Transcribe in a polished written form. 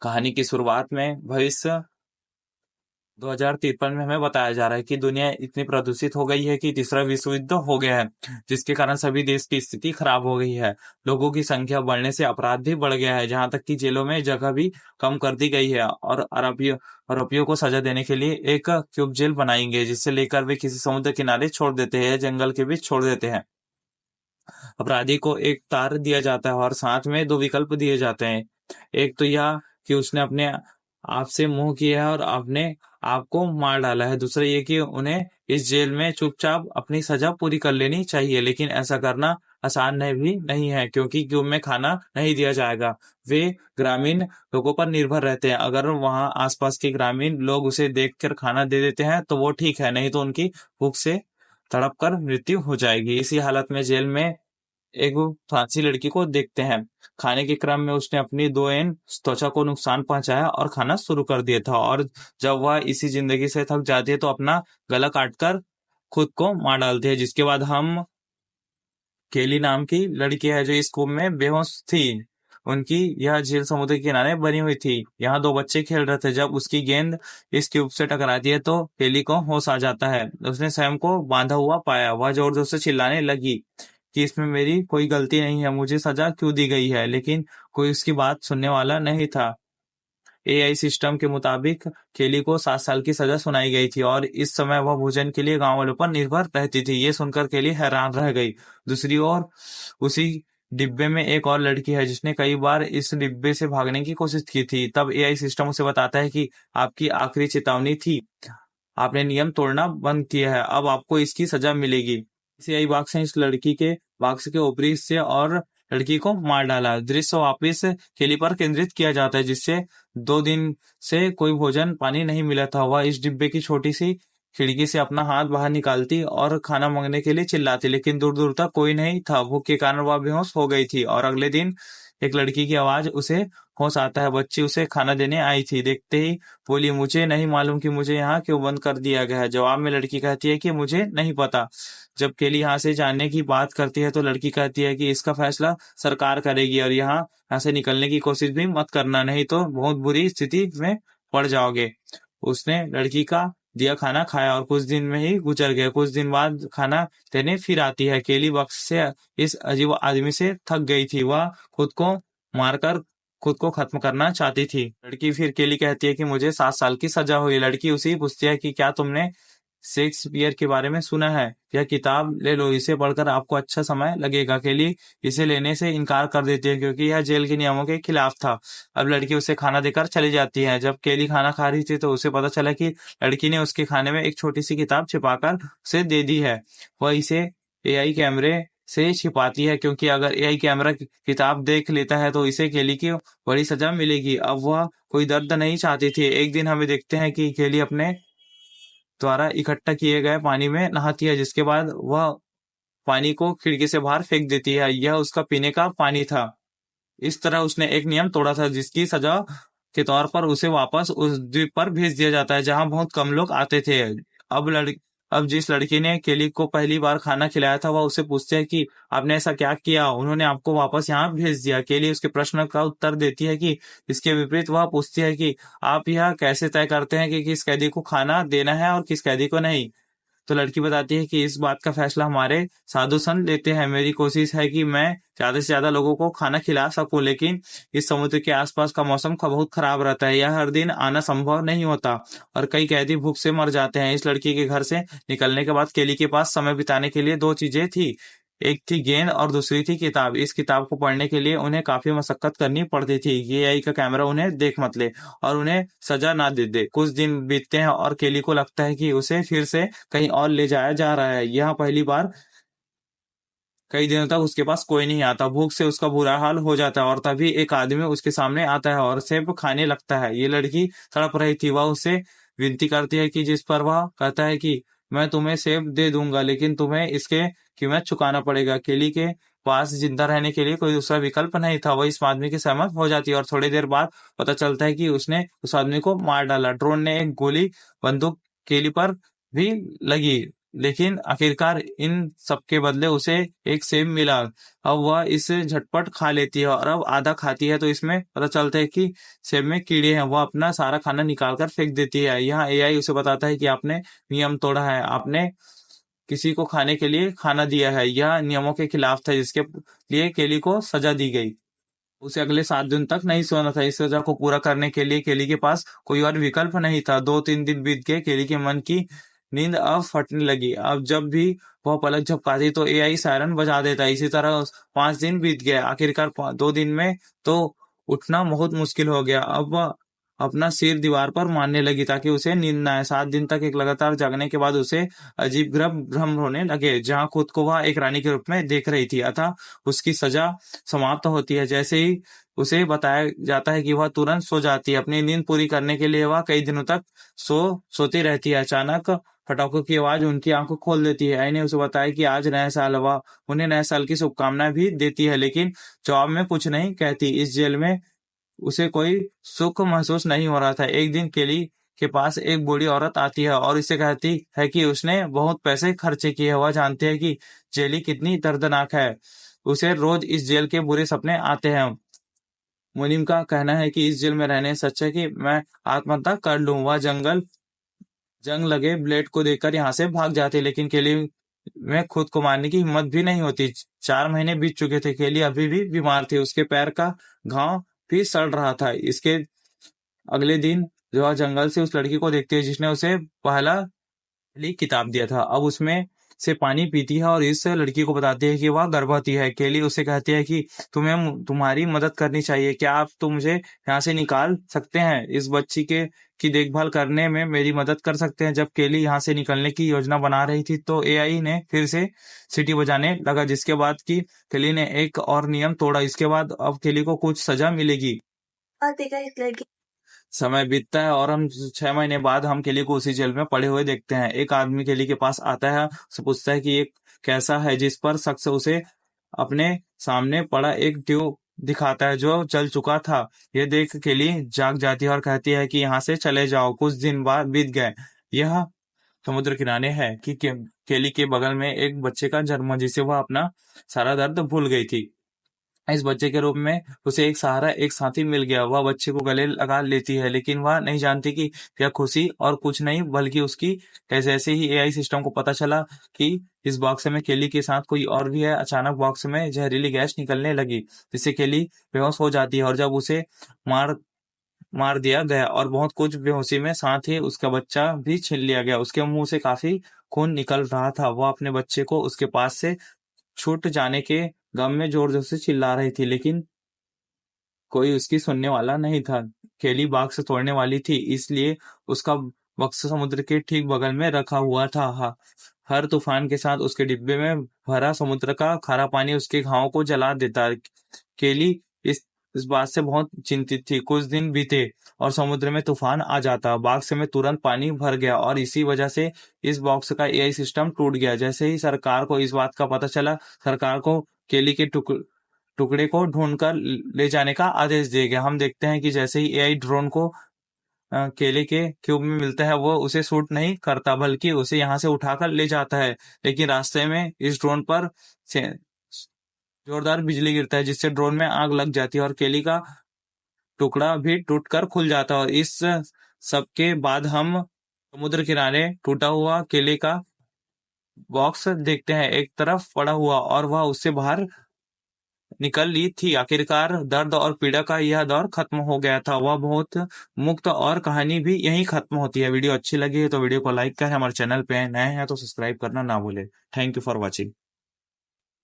कहानी की शुरुआत में भविष्य 2053 में हमें बताया जा रहा है कि दुनिया इतनी प्रदूषित हो गई है कि तीसरा विश्व युद्ध हो गया है, जिसके कारण सभी देश की स्थिति खराब हो गई है। लोगों की संख्या बढ़ने से अपराध भी बढ़ गया है, जहां तक कि जेलों में जगह भी कम कर दी गई है और आरोपियों को सजा देने के लिए एक क्यूब जेल बनाई गई है, जिससे लेकर वे किसी समुद्र किनारे छोड़ देते हैं या जंगल के बीच छोड़ देते हैं। अपराधी को एक तार दिया जाता है और साथ में दो विकल्प दिए जाते हैं। एक तो यह कि उसने अपने आप से मुंह किया है और अपने आप को मार डाला है। दूसरा ये कि उन्हें इस जेल में चुपचाप अपनी सजा पूरी कर लेनी चाहिए, लेकिन ऐसा करना आसान भी नहीं है, क्योंकि क्यूब में खाना नहीं दिया जाएगा। वे ग्रामीण लोगों पर निर्भर रहते हैं। अगर वहां आसपास के ग्रामीण लोग उसे देखकर खाना दे देते हैं तो वो ठीक है, नहीं तो उनकी भूख से तड़प कर मृत्यु हो जाएगी। इसी हालत में जेल में एक वो फ्रांसी लड़की को देखते हैं। खाने के क्रम में उसने अपनी दो एन त्वचा को नुकसान पहुंचाया और खाना शुरू कर दिया था, और जब वह इसी जिंदगी से थक जाती है तो अपना गला काटकर खुद को मार डालती है। जिसके बाद हम केली नाम की लड़की है जो इस कुएं में बेहोश थी। उनकी यह झील समुद्र के किनारे बनी हुई थी। यहाँ दो बच्चे खेल रहे थे। जब उसकी गेंद इस क्यूब से टकराती है तो केली को होश आ जाता है। उसने स्वयं को बांधा हुआ पाया। वह जोर जोर से चिल्लाने लगी कि इसमें मेरी कोई गलती नहीं है, मुझे सजा क्यों दी गई है, लेकिन कोई उसकी बात सुनने वाला नहीं था। एआई सिस्टम के मुताबिक केली को 7 साल की सजा सुनाई गई थी और इस समय वह भोजन के लिए गांव वालों पर निर्भर रहती थी। ये सुनकर केली हैरान रह गई। दूसरी ओर उसी डिब्बे में एक और लड़की है जिसने कई बार इस डिब्बे से भागने की कोशिश की थी। तब एआई सिस्टम उसे बताता है कि आपकी आखिरी चेतावनी थी, आपने नियम तोड़ना बंद किया है, अब आपको इसकी सजा मिलेगी। इसी एआई बाग से इस लड़की के बाक्स के ऊपरी हिस्से और लड़की को मार डाला। दृश्य वापिस केली पर केंद्रित किया जाता है, जिससे 2 दिन से कोई भोजन पानी नहीं मिला था। वह इस डिब्बे की छोटी सी खिड़की से अपना हाथ बाहर निकालती और खाना मांगने के लिए चिल्लाती, लेकिन दूर दूर तक कोई नहीं था। भूख के कारण वह बेहोश हो गई थी और अगले दिन एक लड़की की आवाज उसे होश आता है। बच्ची उसे खाना देने आई थी। देखते ही बोली, मुझे नहीं मालूम कि मुझे यहाँ क्यों बंद कर दिया गया है। जवाब में लड़की कहती है कि मुझे नहीं पता। जब केली यहाँ से जाने की बात करती है तो लड़की कहती है कि इसका फैसला सरकार करेगी और यहाँ से निकलने की कोशिश भी मत करना, नहीं तो बहुत बुरी स्थिति में पड़ जाओगे। उसने लड़की का दिया खाना खाया और कुछ दिन में ही गुजर गए। कुछ दिन बाद खाना देने फिर आती है। केली बक्स से इस अजीब आदमी से थक गई थी। वह खुद को मारकर खुद को खत्म करना चाहती थी। लड़की फिर केली कहती है कि मुझे 7 साल की सजा हुई। लड़की उसे पूछती है कि क्या तुमने शेक्सपियर के बारे में सुना है? यह किताब ले लो, इसे पढ़कर आपको अच्छा समय लगेगा। केली इसे लेने से इनकार कर देती है क्योंकि यह जेल के नियमों के खिलाफ था। अब लड़की उसे खाना देकर चली जाती है। जब केली खाना खा रही थी तो उसे पता चला कि लड़की ने उसके खाने में एक छोटी सी किताब छिपाकर उसे दे दी है। वह इसे एआई कैमरे से छिपाती है क्योंकि अगर एआई कैमरा किताब देख लेता है तो इसे केली की बड़ी सजा मिलेगी। अब वह कोई दर्द नहीं चाहती थी। एक दिन हमें देखते हैं कि केली अपने द्वारा इकट्ठा किए गए पानी में नहाती है, जिसके बाद वह पानी को खिड़की से बाहर फेंक देती है। यह उसका पीने का पानी था। इस तरह उसने एक नियम तोड़ा था जिसकी सजा के तौर पर उसे वापस उस द्वीप पर भेज दिया जाता है जहां बहुत कम लोग आते थे। अब लड़ अब जिस लड़की ने केली को पहली बार खाना खिलाया था वह उससे पूछती है कि आपने ऐसा क्या किया, उन्होंने आपको वापस यहाँ भेज दिया। केली उसके प्रश्न का उत्तर देती है कि इसके विपरीत वह पूछती है कि आप यह कैसे तय करते हैं कि किस कैदी को खाना देना है और किस कैदी को नहीं। तो लड़की बताती है कि इस बात का फैसला हमारे साधु संत लेते हैं। मेरी कोशिश है कि मैं ज्यादा से ज्यादा लोगों को खाना खिला सकूं, लेकिन इस समुद्र के आसपास का मौसम बहुत खराब रहता है। यह हर दिन आना संभव नहीं होता और कई कैदी भूख से मर जाते हैं। इस लड़की के घर से निकलने के बाद केली के पास समय बिताने के लिए दो चीजें थी। एक थी गेंद और दूसरी थी किताब। इस किताब को पढ़ने के लिए उन्हें काफी मशक्कत करनी पड़ती थी। ये आई का कैमरा उन्हें देख मत ले और उन्हें सजा ना दे दे। कुछ दिन बीतते हैं और केली को लगता है कि उसे फिर से कहीं और ले जाया जा रहा है। यह पहली बार कई दिनों तक उसके पास कोई नहीं आता। भूख से उसका बुरा हाल हो जाता है और तभी एक आदमी उसके सामने आता है और सेब खाने लगता है। ये लड़की तड़प रही थी। वह उससे विनती करती है कि जिस पर वह कहता है कि मैं तुम्हें सेब दे दूंगा, लेकिन तुम्हें इसके कीमत चुकाना पड़ेगा। केली के पास जिंदा रहने के लिए कोई दूसरा विकल्प नहीं था। वह इस आदमी के सहमत हो जाती है और थोड़ी देर बाद पता चलता है कि उसने उस आदमी को मार डाला। ड्रोन ने एक गोली बंदूक केली पर भी लगी, लेकिन आखिरकार इन सबके बदले उसे एक सेब मिला। अब वह इसे झटपट खा लेती है और अब आधा खाती है तो इसमें पता चलता है कि सेब में कीड़े हैं। वह अपना सारा खाना निकाल कर फेंक देती है। यहाँ एआई उसे बताता है कि आपने नियम तोड़ा है, आपने किसी को खाने के लिए खाना दिया है, यह नियमों के खिलाफ था, जिसके लिए केली को सजा दी गई। उसे अगले 7 दिन तक नहीं सोना था। इस सजा को पूरा करने के लिए केली के पास कोई और विकल्प नहीं था। 2-3 दिन बीत गए, केली के मन की नींद अब फटने लगी। अब जब भी वह पलक झपकाती तो एआई सायरन बजा देता। इसी तरह 5 दिन बीत गए। आखिरकार 2 दिन में तो उठना बहुत मुश्किल हो गया। अब वह अपना सिर दीवार पर मारने लगी ताकि उसे नींद न आए। 7 दिन तक एक लगातार जागने के बाद उसे अजीब भ्रम होने लगे, जहां खुद को वह एक रानी के रूप में देख रही थी। अतः उसकी सजा समाप्त होती है जैसे ही उसे बताया जाता है कि वह तुरंत सो जाती है। अपनी नींद पूरी करने के लिए वह कई दिनों तक सोती रहती है। अचानक पटाखों की आवाज उनकी आंखों खोल देती है। आई ने उसे बताया कि आज नया साल है। वह उन्हें नए साल की शुभकामनाएं भी देती है, लेकिन जवाब में कुछ नहीं कहती। इस जेल में उसे कोई सुख महसूस नहीं हो रहा था। एक दिन केली के पास एक बूढ़ी औरत आती है और इसे कहती है कि उसने बहुत पैसे खर्चे किए हैं। वह जानती है कि जेली कितनी दर्दनाक है। उसे रोज इस जेल के बुरे सपने आते हैं। मुनीम का कहना है कि इस जेल में रहने से अच्छा है कि मैं आत्महत्या कर लूं। वह जंग लगे ब्लेड को देखकर यहाँ से भाग जाते, लेकिन केली में खुद को मारने की हिम्मत भी नहीं होती। 4 महीने बीत चुके थे। केली अभी भी बीमार थी। उसके पैर का घाव भी सड़ रहा था। इसके अगले दिन जो वह जंगल से उस लड़की को देखती है जिसने उसे पहली किताब दिया था। अब उसमें से पानी पीती है और इस लड़की को बताती है कि वह गर्भवती है। केली उसे कहती है कि तुम्हें तुम्हारी मदद करनी चाहिए। क्या आप तो मुझे यहाँ से निकाल सकते हैं? इस बच्ची के की देखभाल करने में मेरी मदद कर सकते हैं। जब केली यहाँ से निकलने की योजना बना रही थी तो एआई ने फिर से सीटी बजाने लगा, जिसके बाद की केली ने एक और नियम तोड़ा। इसके बाद अब केली को कुछ सजा मिलेगी। समय बीतता है और हम 6 महीने बाद हम केली को उसी जेल में पड़े हुए देखते हैं। एक आदमी केली के पास आता है, उसे पूछता है कि ये कैसा है, जिस पर शख्स उसे अपने सामने पड़ा एक ट्यूब दिखाता है जो जल चुका था। ये देख केली जाग जाती है और कहती है कि यहाँ से चले जाओ। कुछ दिन बाद बीत गए। यह समुद्र किनारे है कि केली के बगल में एक बच्चे का जन्म, जिसे वह अपना सारा दर्द भूल गई थी। इस बच्चे के रूप में उसे एक सहारा, एक साथी मिल गया। वह बच्चे को गले लगा लेती है, लेकिन वह नहीं जानती कि यह खुशी और कुछ नहीं बल्कि उसकी है। जैसे ही एआई सिस्टम को पता चला कि इस बॉक्स में केली के साथ कोई और भी है, अचानक बॉक्स में जहरीली गैस निकलने लगी, जिससे केली बेहोश हो जाती है। और जब उसे मार मार दिया गया और बहुत कुछ बेहोशी में साथ ही उसका बच्चा भी छीन लिया गया। उसके मुंह से काफी खून निकल रहा था। वह अपने बच्चे को उसके पास से छूट जाने के गम में जोर जोर से चिल्ला रही थी, लेकिन कोई उसकी सुनने वाला नहीं था। केली बाग से तोड़ने वाली थी, इसलिए उसका बक्सा समुद्र के ठीक बगल में रखा हुआ था। हर तूफान के साथ उसके डिब्बे में भरा समुद्र का खारा पानी उसके घावों को जला देता। केली इस बात से बहुत चिंतित थी। कुछ दिन बीते और समुद्र में तूफान आ जाता। बॉक्स में तुरंत पानी भर गया और इसी वजह से इस बॉक्स का एआई सिस्टम टूट गया। जैसे ही सरकार को इस बात का पता चला, सरकार को केली के टुकड़े को ढूंढकर ले जाने का आदेश दिया गया। हम देखते हैं कि जैसे ही एआई ड्रोन को केले के क्यूब में मिलता है, वो उसे शूट नहीं करता बल्कि उसे यहाँ से उठाकर ले जाता है। लेकिन रास्ते में इस ड्रोन पर जोरदार बिजली गिरता है, जिससे ड्रोन में आग लग जाती है और केली का टुकड़ा भी टूटकर खुल जाता है। और इस सब के बाद हम समुद्र किनारे टूटा हुआ केले का बॉक्स देखते हैं, एक तरफ पड़ा हुआ, और वह उससे बाहर निकल ली थी। आखिरकार दर्द और पीड़ा का यह दौर खत्म हो गया था। वह बहुत मुक्त और कहानी भी यहीं खत्म होती है। वीडियो अच्छी लगी है तो वीडियो को लाइक करें। हमारे चैनल पे नए हैं तो सब्सक्राइब करना ना भूले। Thank you for watching.